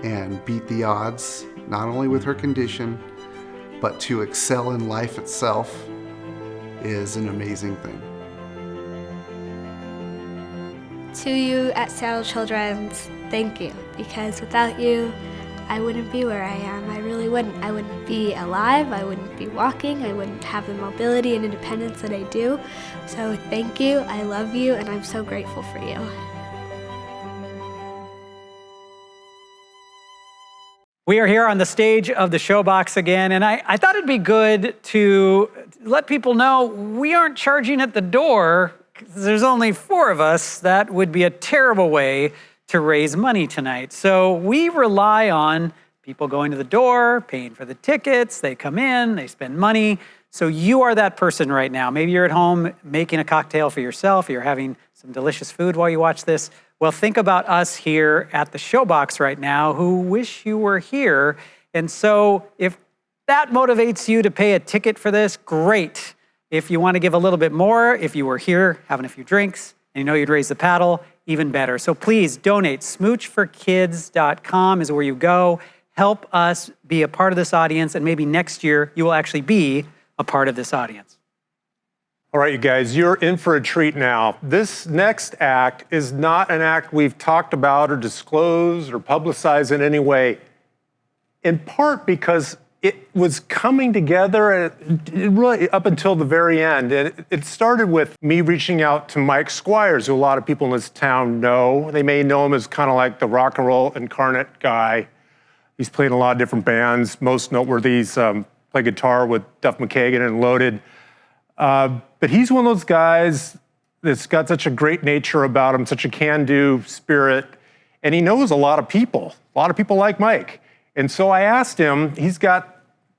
and beat the odds, not only with her condition, but to excel in life itself, is an amazing thing. To you at Seattle Children's, thank you, because without you, I wouldn't be where I am. I really wouldn't. I wouldn't be alive. I wouldn't be walking. I wouldn't have the mobility and independence that I do. So thank you. I love you, and I'm so grateful for you. We are here on the stage of the Showbox again, and I thought it'd be good to let people know we aren't charging at the door, 'cause there's only 4 of us. That would be a terrible way to raise money tonight. So we rely on people going to the door, paying for the tickets, they come in, they spend money. So you are that person right now. Maybe you're at home making a cocktail for yourself, you're having some delicious food while you watch this. Well, think about us here at the Showbox right now who wish you were here. And so if that motivates you to pay a ticket for this, great. If you want to give a little bit more, if you were here having a few drinks and you know you'd raise the paddle, even better. So please donate. SmooChforkids.com is where you go. Help us be a part of this audience, and maybe next year you will actually be a part of this audience. All right, you guys, you're in for a treat now. This next act is not an act we've talked about or disclosed or publicized in any way, in part because it was coming together really up until the very end. And it started with me reaching out to Mike Squires, who a lot of people in this town know. They may know him as kind of like the rock and roll incarnate guy. He's played in a lot of different bands. Most noteworthy, he's played guitar with Duff McKagan and Loaded. But he's one of those guys that's got such a great nature about him, such a can-do spirit, and he knows a lot of people like Mike. And so I asked him, he's got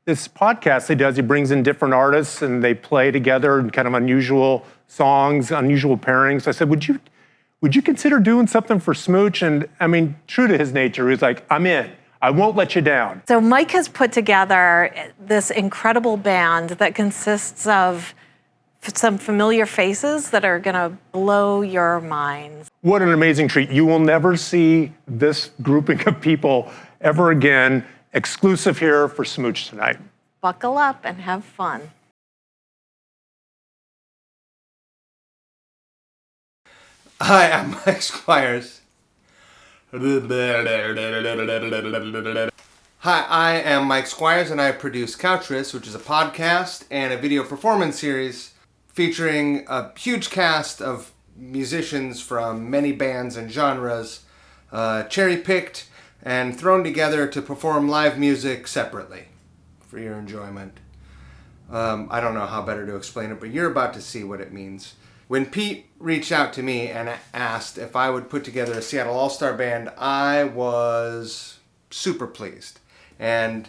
this podcast he does, he brings in different artists and they play together in kind of unusual songs, unusual pairings. I said, would you consider doing something for SMooCH? And I mean, true to his nature, he was like, I'm in. I won't let you down. So Mike has put together this incredible band that consists of some familiar faces that are gonna blow your minds. What an amazing treat. You will never see this grouping of people ever again, exclusive here for SMooCH tonight. Buckle up and have fun. Hi, I'm Mike Squires. Hi, I am Mike Squires and I produce Couchris, which is a podcast and a video performance series featuring a huge cast of musicians from many bands and genres, cherry-picked and thrown together to perform live music separately for your enjoyment. I don't know how better to explain it, but you're about to see what it means. When Pete reached out to me and asked if I would put together a Seattle All-Star Band, I was super pleased. And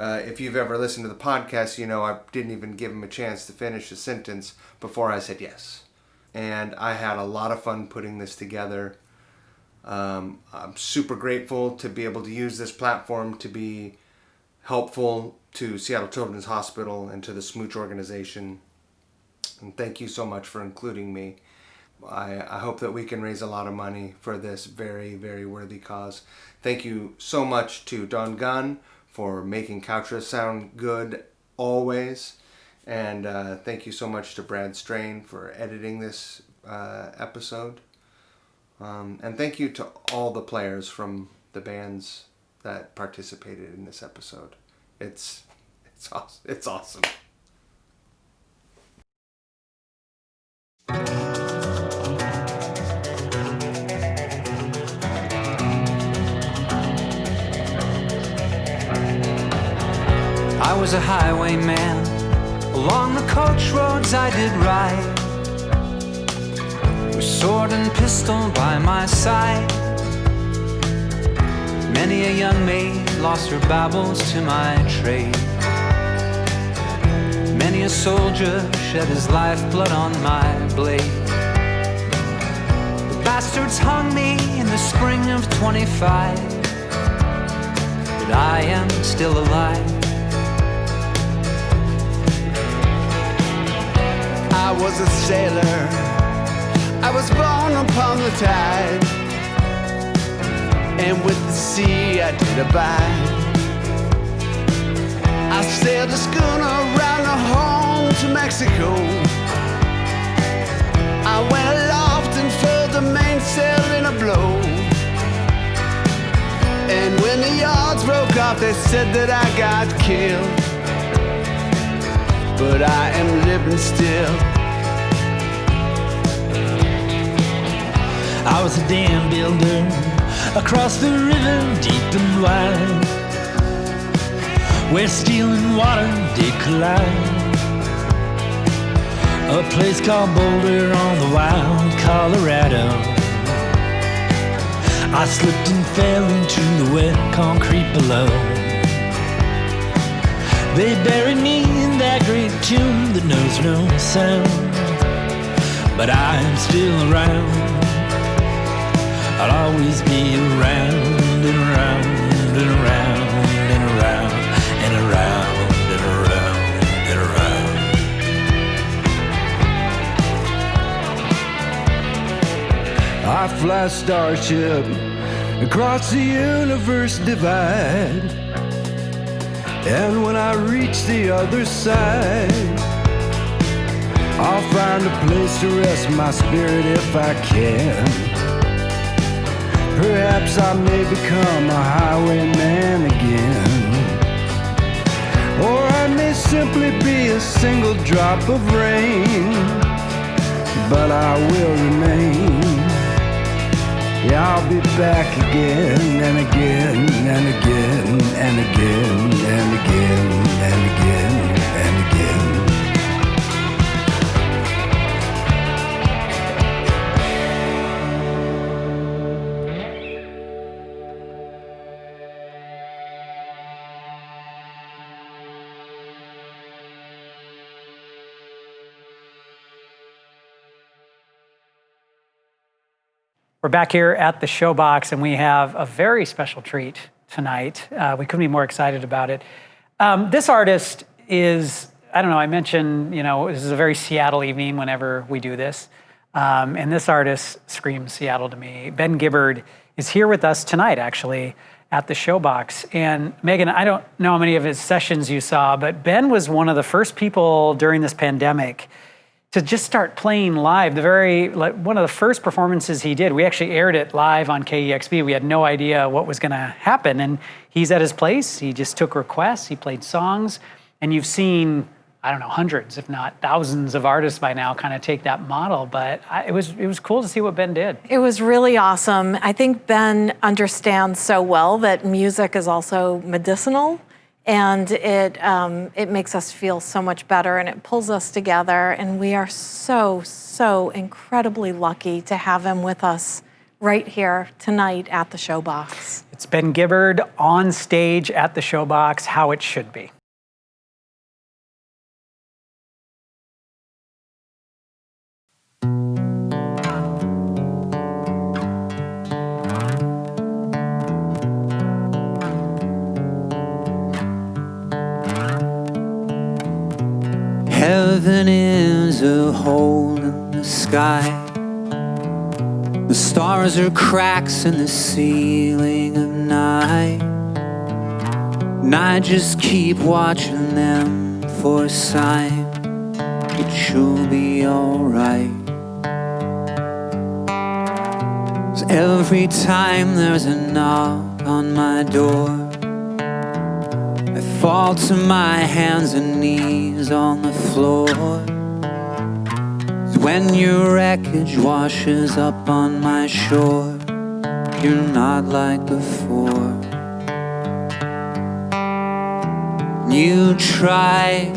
if you've ever listened to the podcast, you know I didn't even give him a chance to finish a sentence before I said yes. And I had a lot of fun putting this together. I'm super grateful to be able to use this platform to be helpful to Seattle Children's Hospital and to the SMooCH organization. And thank you so much for including me. I hope that we can raise a lot of money for this very, very worthy cause. Thank you so much to Don Gunn for making Couchris sound good always. And thank you so much to Brad Strain for editing this episode. And thank you to all the players from the bands that participated in this episode. It's awesome. I was a highwayman. Along the coach roads I did ride, with sword and pistol by my side. Many a young maid lost her baubles to my trade. Many a soldier shed his lifeblood on my blade. The bastards hung me in the spring of 25, but I am still alive. I was a sailor, I was born upon the tide, and with the sea I did abide. I sailed a schooner round the home to Mexico. I went aloft and furled the mainsail in a blow, and And when the odds broke off, they said that I got killed. But I am living still. I was a dam builder across the river, deep and wide, where steel and water did collide. A place called Boulder on the wild Colorado. I slipped and fell into the wet concrete below. They buried me in that great tomb that knows no sound. But I'm still around. I'll always be around and around and around and around and around and around and around. I fly starship across the universe divide. And when I reach the other side, I'll find a place to rest my spirit if I can. Perhaps I may become a highwayman again. Or I may simply be a single drop of rain. But I will remain. Yeah, I'll be back again and again and again and again and again and again and again. We're back here at the Showbox, and we have a very special treat tonight. We couldn't be more excited about it. This artist is, I don't know, I mentioned, this is a very Seattle evening whenever we do this. And this artist screams Seattle to me. Ben Gibbard is here with us tonight, actually, at the Showbox. And Megan, I don't know how many of his sessions you saw, but Ben was one of the first people during this pandemic to just start playing live. One of the first performances he did, we actually aired it live on KEXP. We had no idea what was gonna happen. And he's at his place, he just took requests, he played songs, and you've seen, I don't know, hundreds, if not thousands of artists by now kind of take that model. But it was cool to see what Ben did. It was really awesome. I think Ben understands so well that music is also medicinal. And it makes us feel so much better, and it pulls us together. And we are so, so incredibly lucky to have him with us right here tonight at the Showbox. It's Ben Gibbard on stage at the Showbox, how it should be. Heaven is a hole in the sky. The stars are cracks in the ceiling of night. And I just keep watching them for a sign that you'll be alright. 'Cause every time there's a knock on my door, I fall to my hands and knees on the floor. 'Cause when your wreckage washes up on my shore, you're not like before. You try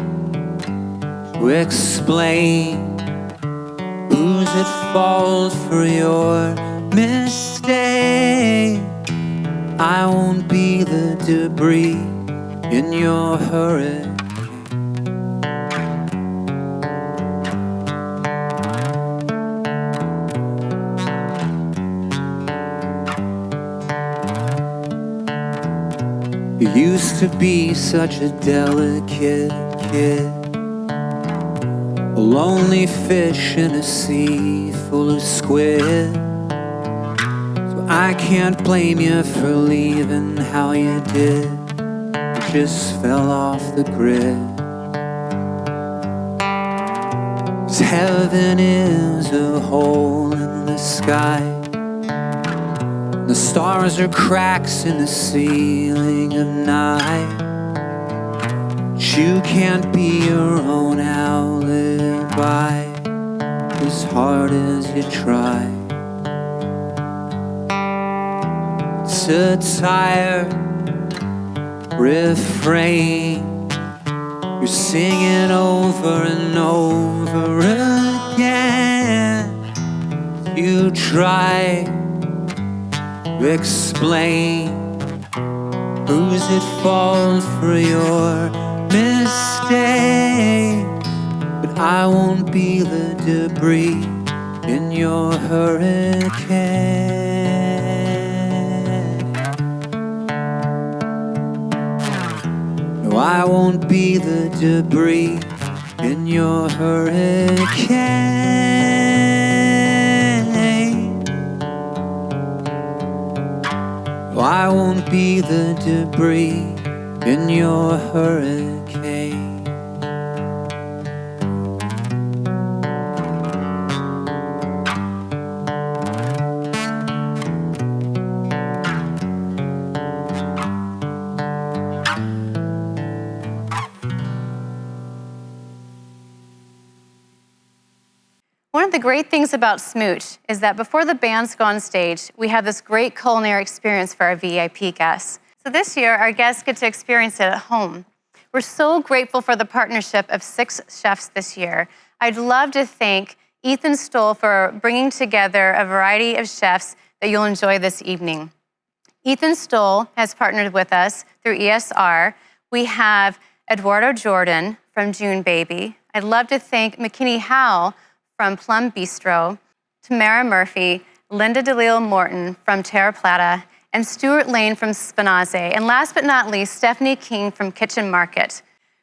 to explain who's at fault for your mistake. I won't be the debris in your hurricane. You used to be such a delicate kid, a lonely fish in a sea full of squid. So I can't blame you for leaving how you did. Just fell off the grid. 'Cause heaven is a hole in the sky. The stars are cracks in the ceiling of night. You can't be your own alibi, as hard as you try. It's a tired refrain you're singing over and over again. You try to explain who's at fault for your mistakes, but I won't be the debris in your hurricane. No, I won't be the debris in your hurricane. No, I won't be the debris in your hurricane. One of the great things about SMooCH is that before the bands go on stage, we have this great culinary experience for our VIP guests. So this year, our guests get to experience it at home. We're so grateful for the partnership of 6 chefs this year. I'd love to thank Ethan Stoll for bringing together a variety of chefs that you'll enjoy this evening. Ethan Stoll has partnered with us through ESR. We have Eduardo Jordan from June Baby. I'd love to thank McKenzie Howell from Plum Bistro, Tamara Murphy, Linda DeLille Morton from Terra Plata, and Stuart Lane from Spinaze. And last but not least, Stephanie King from Kitchen Market.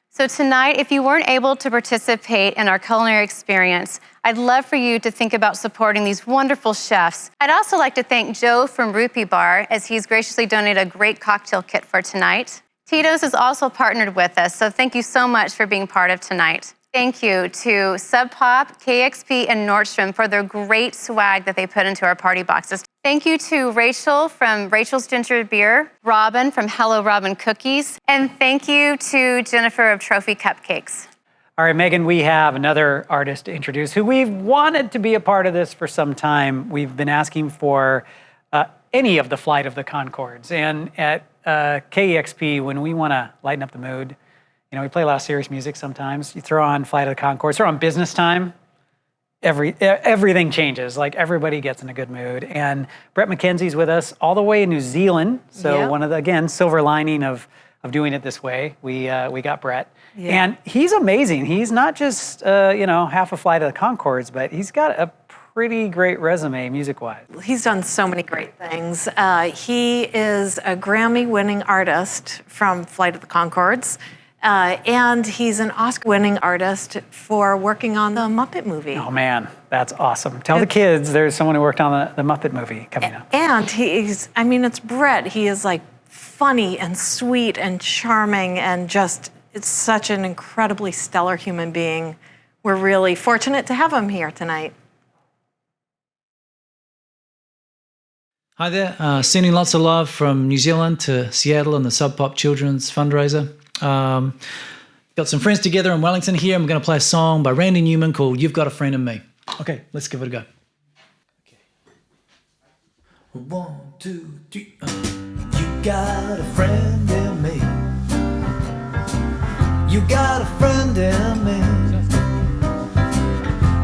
So tonight, if you weren't able to participate in our culinary experience, I'd love for you to think about supporting these wonderful chefs. I'd also like to thank Joe from Rupee Bar, as he's graciously donated a great cocktail kit for tonight. Tito's has also partnered with us, so thank you so much for being part of tonight. Thank you to Sub Pop, KEXP, and Nordstrom for their great swag that they put into our party boxes. Thank you to Rachel from Rachel's Ginger Beer, Robin from Hello Robin Cookies, and thank you to Jennifer of Trophy Cupcakes. All right, Megan, we have another artist to introduce who we've wanted to be a part of this for some time. We've been asking for any of the Flight of the Conchords. And at KEXP, when we want to lighten up the mood, you know, we play a lot of serious music sometimes. You throw on Flight of the Conchords, throw on Business Time, everything changes. Like, everybody gets in a good mood. And Brett McKenzie's with us all the way in New Zealand. So one of the, again, silver lining of doing it this way, we got Brett. Yeah. And he's amazing. He's not just, you know, half a Flight of the Conchords, but he's got a pretty great resume music-wise. He's done so many great things. He is a Grammy-winning artist from Flight of the Conchords. And he's an Oscar-winning artist for working on the Muppet movie. Oh man, that's awesome. Tell the kids there's someone who worked on the Muppet movie coming up. And he's, I mean, it's Brett. He is like funny and sweet and charming and just, it's such an incredibly stellar human being. We're really fortunate to have him here tonight. Hi there, sending lots of love from New Zealand to Seattle and the Sub Pop Children's fundraiser. Got some friends together in Wellington here, and we're going to play a song by Randy Newman called You've Got a Friend in Me. Okay, let's give it a go. Okay. 1, 2, 3. You got a friend in me. You got a friend in me.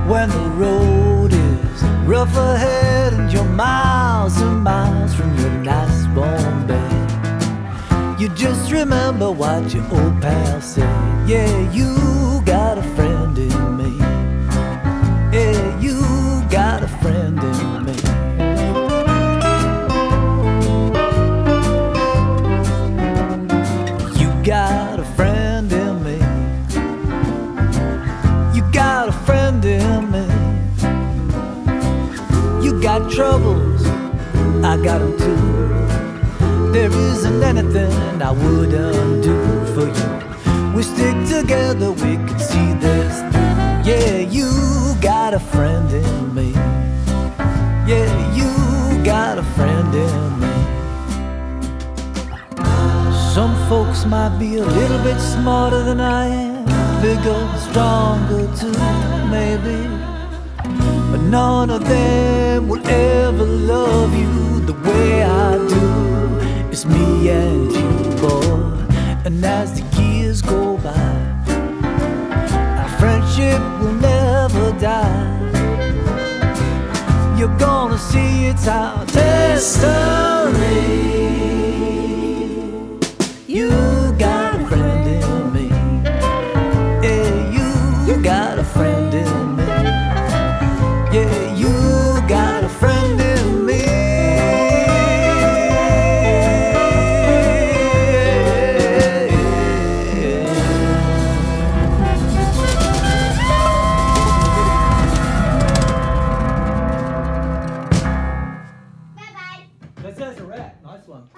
When the road is rough ahead and you're miles and miles from your nice warm bed, you just remember what your old pal said. Yeah, you got a friend in me. Yeah, you got a friend in me. You got a friend in me. You got a friend in me. You got troubles, I got them too. There isn't anything I wouldn't do for you. We stick together, we can see this through. Yeah, you got a friend in me. Yeah, you got a friend in me. folks might be a little bit smarter than I am, bigger, stronger too, maybe. But none of them will ever love you the way I do. It's me and you, boy. And as the years go by, our friendship will never die. You're gonna see it's our destiny. You got a friend in me. Yeah, you got a friend in me. Yeah, you got a friend in me. That says a wrap. Nice one.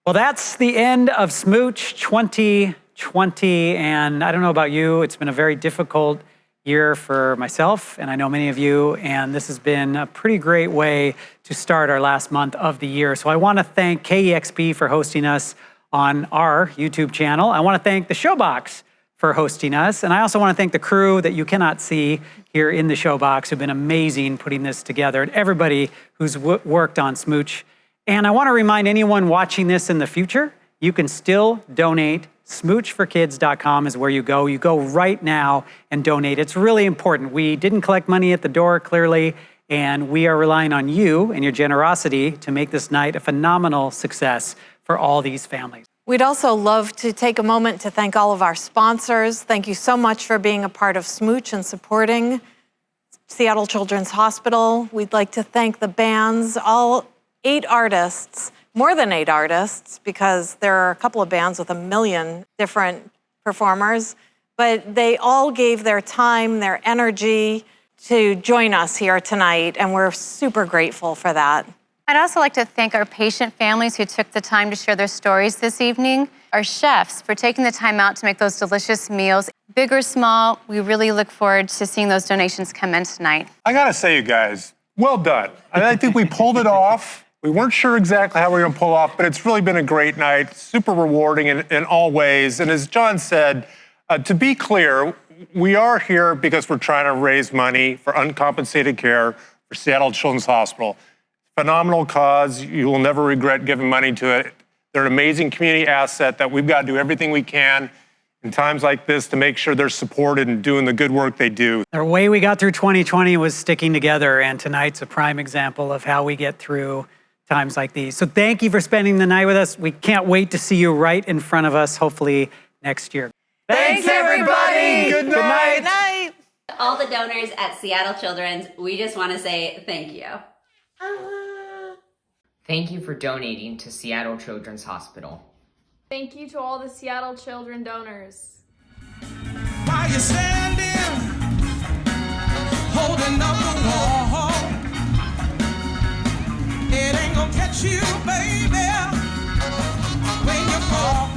Well, that's the end of SMooCH 2020, and I don't know about you, it's been a very difficult year for myself, and I know many of you, and this has been a pretty great way to start our last month of the year. So I want to thank KEXP for hosting us on our YouTube channel. I want to thank the Showbox for hosting us, and I also want to thank the crew that you cannot see here in the Showbox who've been amazing putting this together, and everybody who's worked on SMooCH. And I want to remind anyone watching this in the future, you can still donate. SmoochforKids.com is where you go. You go right now and donate. It's really important. We didn't collect money at the door, clearly, and we are relying on you and your generosity to make this night a phenomenal success for all these families. We'd also love to take a moment to thank all of our sponsors. Thank you so much for being a part of SMooCH and supporting Seattle Children's Hospital. We'd like to thank the bands, all 8 artists, more than 8 artists, because there are a couple of bands with 1 million different performers, but they all gave their time, their energy to join us here tonight, and we're super grateful for that. I'd also like to thank our patient families who took the time to share their stories this evening, our chefs for taking the time out to make those delicious meals. Big or small, we really look forward to seeing those donations come in tonight. I gotta say, you guys, well done. I think we pulled it off. We weren't sure exactly how we were gonna pull off, but it's really been a great night, super rewarding in all ways. And as John said, to be clear, we are here because we're trying to raise money for uncompensated care for Seattle Children's Hospital. Phenomenal cause. You will never regret giving money to it. They're an amazing community asset that we've got to do everything we can in times like this to make sure they're supported and doing the good work they do. The way we got through 2020 was sticking together, and tonight's a prime example of how we get through times like these. So thank you for spending the night with us. We can't wait to see you right in front of us, hopefully next year. Thanks, everybody. Good night. Good night. All the donors at Seattle Children's, we just want to say thank you. Thank you for donating to Seattle Children's Hospital. Thank you to all the Seattle children donors. While you're standing, holding up the wall, it ain't gonna catch you, baby, when you fall.